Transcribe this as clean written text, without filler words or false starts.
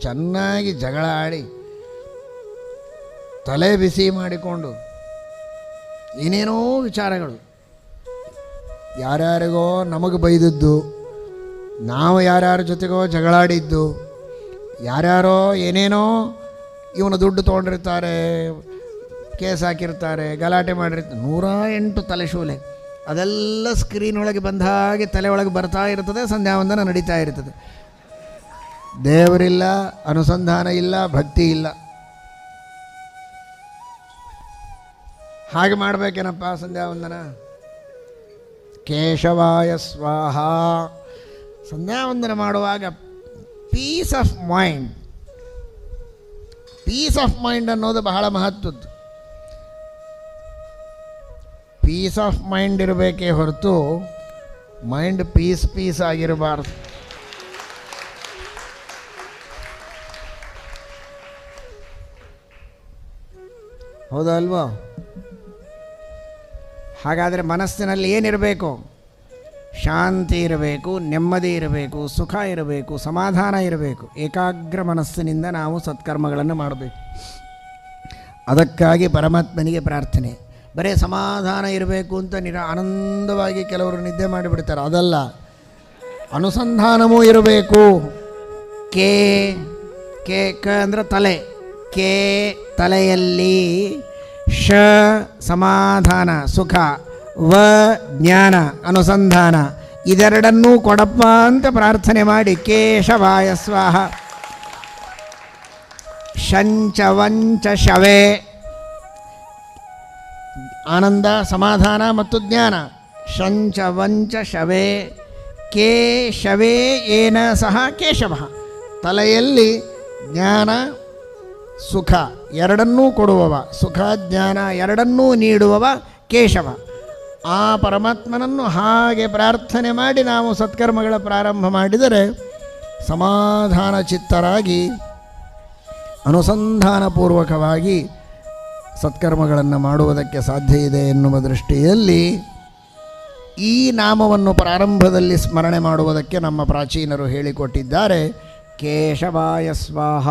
ಚೆನ್ನಾಗಿ ಜಗಳ ಆಡಿ ತಲೆ ಬಿಸಿ ಮಾಡಿಕೊಂಡು ಏನೇನೋ ವಿಚಾರಗಳು, ಯಾರ್ಯಾರಿಗೋ ನಮಗೆ ಬೈದದ್ದು, ನಾವು ಯಾರ್ಯಾರ ಜೊತೆಗೋ ಜಗಳಾಡಿದ್ದು, ಯಾರ್ಯಾರೋ ಏನೇನೋ ಇವನು ದುಡ್ಡು ತೊಗೊಂಡಿರ್ತಾರೆ, ಕೇಸ್ ಹಾಕಿರ್ತಾರೆ, ಗಲಾಟೆ ಮಾಡಿರ್ತಾರೆ, 108 ತಲೆಶೂಲೆ. ಅದೆಲ್ಲ ಸ್ಕ್ರೀನ್ ಒಳಗೆ ಬಂದ ಹಾಗೆ ತಲೆ ಒಳಗೆ ಬರ್ತಾ ಇರ್ತದೆ. ಸಂಧ್ಯಾವಂದನ ನಡೀತಾ ಇರ್ತದೆ. ದೇವರಿಲ್ಲ, ಅನುಸಂಧಾನ ಇಲ್ಲ, ಭಕ್ತಿ ಇಲ್ಲ. ಹಾಗೆ ಮಾಡಬೇಕೇನಪ್ಪ ಸಂಧ್ಯಾವಂದನ? ಕೇಶವಾಯ ಸ್ವಾಹ. ಸಂಧ್ಯಾವಂದನ ಮಾಡುವಾಗ peace of mind, peace of mind ಅನ್ನೋದು ಬಹಳ ಮಹತ್ವದ್ದು. ಪೀಸ್ ಆಫ್ ಮೈಂಡ್ ಇರಬೇಕೇ ಹೊರತು ಮೈಂಡ್ ಪೀಸ್ ಆಗಿರಬಾರ್ದು. ಹೌದಾ ಅಲ್ವಾ? ಹಾಗಾದರೆ ಮನಸ್ಸಿನಲ್ಲಿ ಏನಿರಬೇಕು? ಶಾಂತಿ ಇರಬೇಕು, ನೆಮ್ಮದಿ ಇರಬೇಕು, ಸುಖ ಇರಬೇಕು, ಸಮಾಧಾನ ಇರಬೇಕು. ಏಕಾಗ್ರ ಮನಸ್ಸಿನಿಂದ ನಾವು ಸತ್ಕರ್ಮಗಳನ್ನು ಮಾಡಬೇಕು. ಅದಕ್ಕಾಗಿ ಪರಮಾತ್ಮನಿಗೆ ಪ್ರಾರ್ಥನೆ. ಬರೀ ಸಮಾಧಾನ ಇರಬೇಕು ಅಂತ ಆನಂದವಾಗಿ ಕೆಲವರು ನಿದ್ದೆ ಮಾಡಿಬಿಡ್ತಾರೆ. ಅದಲ್ಲ, ಅನುಸಂಧಾನವೂ ಇರಬೇಕು. ಕೆ ಕೆ ಕ ಅಂದರೆ ತಲೆ. ಕೆ ತಲೆಯಲ್ಲಿ, ಶ ಸಮಾಧಾನ ಸುಖ, ವ ಜ್ಞಾನ ಅನುಸಂಧಾನ, ಇದೆರಡನ್ನೂ ಕೊಡಪ್ಪ ಅಂತ ಪ್ರಾರ್ಥನೆ ಮಾಡಿ ಕೇಶವಾಯ ಸ್ವಾಹ. ಶಂಚ ವಂಚ ಶವೇ, ಆನಂದ ಸಮಾಧಾನ ಮತ್ತು ಜ್ಞಾನ. ಶಂಚ ವಂಚ ಶವೇ, ಕೇಶವೇ ಏನ ಸಹ ಕೇಶವ. ತಲೆಯಲ್ಲಿ ಜ್ಞಾನ ಸುಖ ಎರಡನ್ನೂ ಕೊಡುವವ, ಸುಖ ಜ್ಞಾನ ಎರಡನ್ನೂ ನೀಡುವವ ಕೇಶವ. ಆ ಪರಮಾತ್ಮನನ್ನು ಹಾಗೆ ಪ್ರಾರ್ಥನೆ ಮಾಡಿ ನಾವು ಸತ್ಕರ್ಮಗಳ ಪ್ರಾರಂಭ ಮಾಡಿದರೆ ಸಮಾಧಾನ ಚಿತ್ತರಾಗಿ ಅನುಸಂಧಾನಪೂರ್ವಕವಾಗಿ ಸತ್ಕರ್ಮಗಳನ್ನು ಮಾಡುವುದಕ್ಕೆ ಸಾಧ್ಯ ಇದೆ ಎನ್ನುವ ದೃಷ್ಟಿಯಲ್ಲಿ ಈ ನಾಮವನ್ನು ಪ್ರಾರಂಭದಲ್ಲಿ ಸ್ಮರಣೆ ಮಾಡುವುದಕ್ಕೆ ನಮ್ಮ ಪ್ರಾಚೀನರು ಹೇಳಿಕೊಟ್ಟಿದ್ದಾರೆ. ಕೇಶವಾಯ ಸ್ವಾಹ.